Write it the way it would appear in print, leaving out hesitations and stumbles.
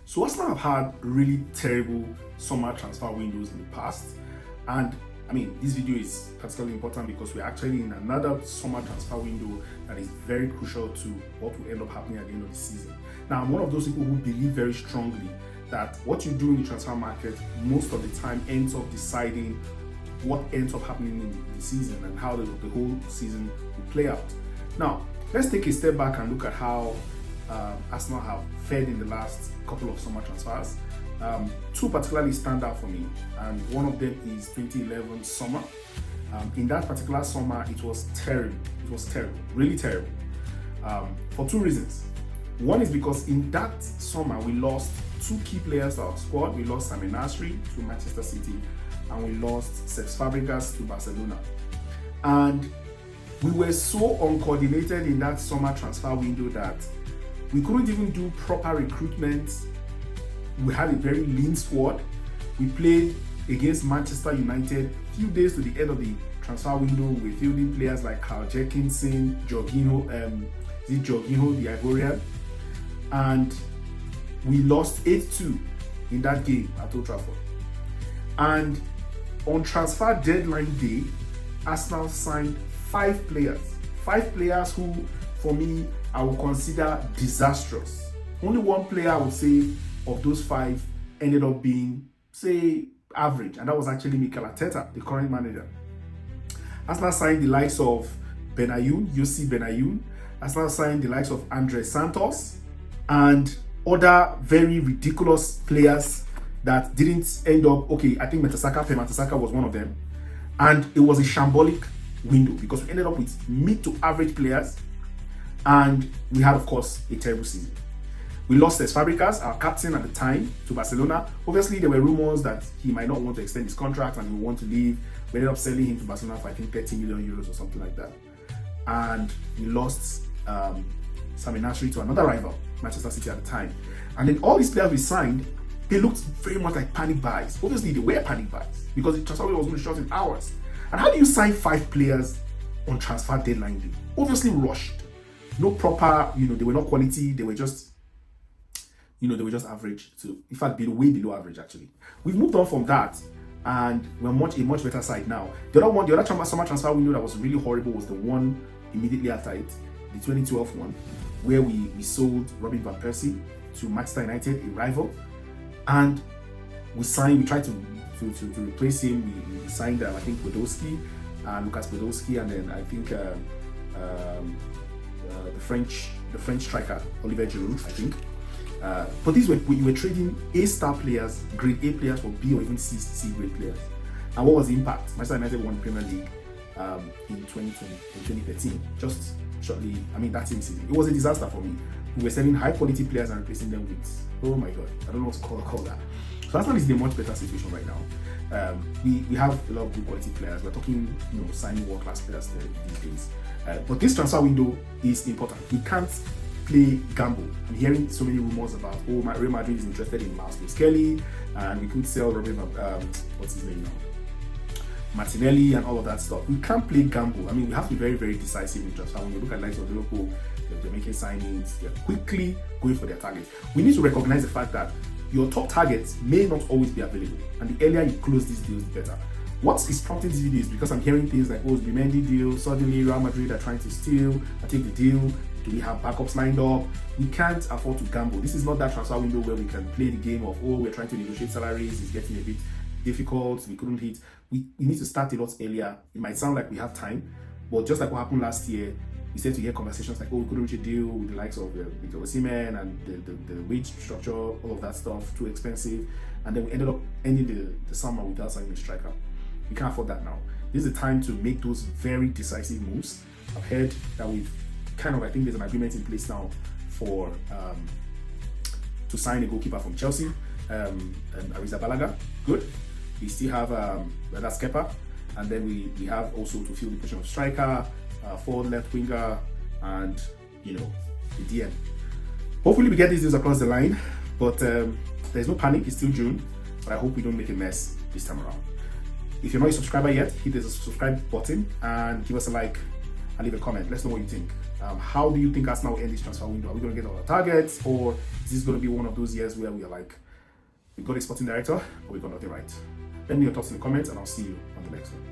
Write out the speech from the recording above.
So Arsenal have had really terrible summer transfer windows in the past, and I mean, this video is particularly important because we're actually in another summer transfer window that is very crucial to what will end up happening at the end of the season. Now, I'm one of those people who believe very strongly that what you do in the transfer market most of the time ends up deciding what ends up happening in the season and how the whole season will play out. Now, let's take a step back and look at how Arsenal have fared in the last couple of summer transfers. Two particularly stand out for me, and one of them is 2011 summer. In that particular summer, it was terrible. It was terrible, really terrible, for two reasons. One is because in that summer, we lost two key players to our squad. We lost Samir Nasri to Manchester City, and we lost Cesc Fabregas to Barcelona. And we were so uncoordinated in that summer transfer window that we couldn't even do proper recruitment. We had a very lean squad. We played against Manchester United a few days to the end of the transfer window. We were fielding players like Carl Jenkinson, Jorginho, the Ivorian, and we lost 8-2 in that game at Old Trafford. And on transfer deadline day, Arsenal signed five players who, for me, I would consider disastrous. Only one player I would say of those five ended up being, say, average, and that was actually Mikel Arteta, the current manager. Arsenal signed the likes of Yossi Benayoun. Arsenal signed the likes of André Santos and other very ridiculous players that didn't end up, okay, I think Mertesacker was one of them. And it was a shambolic window because we ended up with mid to average players, and we had, of course, a terrible season. We lost Cesc Fabregas, our captain at the time, to Barcelona. Obviously, there were rumors that he might not want to extend his contract and he would want to leave. We ended up selling him to Barcelona for, I think, 30 million euros or something like that. And we lost Samir Nasri to another rival, Manchester City at the time. And then all these players we signed, they looked very much like panic buys. Obviously, they were panic buys because the transfer window was only short in hours. And how do you sign five players on transfer deadline day? Obviously rushed. No proper, they were not quality, they were just average. So, in fact, way below average, actually. We've moved on from that, and we're a much better side now. The other summer transfer window that was really horrible was the one immediately after it, the 2012 one, where we sold Robin van Persie to Manchester United, a rival, and we tried to replace him. We signed, I think, Lucas Podolski, and then I think the French striker Olivier Giroud, I think. But these we were trading A-star players, grade A players for B or even C grade players. And what was the impact? Manchester United won the Premier League in 2013, just shortly. I mean, that same season. It was a disaster for me. We were selling high quality players and replacing them with, oh my god, I don't know what to call that. So Arsenal is in a much better situation right now. We have a lot of good quality players. We're talking, signing world class players these days. But this transfer window is important. We can't play gamble. I'm hearing so many rumors about, Real Madrid is interested in Miles Kelly, and we could sell what's his name now? Martinelli and all of that stuff. We can't play gamble. I mean, we have to be very, very decisive in transfer. When you look at likes of Liverpool, they're making signings, they're quickly going for their targets. We need to recognize the fact that your top targets may not always be available, and the earlier you close these deals, the better. What is prompting this video is because I'm hearing things like, it's the Mendy deal, suddenly Real Madrid are trying to steal, I take the deal. Do we have backups lined up? We can't afford to gamble. This is not that transfer window where we can play the game of, we're trying to negotiate salaries, it's getting a bit difficult, we couldn't hit. We need to start a lot earlier. It might sound like we have time, but just like what happened last year, we started to hear conversations like, we couldn't reach a deal with the likes of Victor Osimhen and the wage structure, all of that stuff, too expensive. And then we ended up ending the summer without signing a striker. We can't afford that now. This is the time to make those very decisive moves. I've heard that we've I think there's an agreement in place now for to sign a goalkeeper from Chelsea, Arrizabalaga. Good. We still have that's Kepa, and then we have also to fill the position of striker, forward, left winger, and the DM. Hopefully we get these deals across the line, but there's no panic. It's still June, but I hope we don't make a mess this time around. If you're not a subscriber yet, hit the subscribe button and give us a like and leave a comment. Let's know what you think. How do you think Arsenal will end this transfer window? Are we going to get all our targets, or is this going to be one of those years where we are like, we got a sporting director, but we got nothing right? Let me know your thoughts in the comments, and I'll see you on the next one.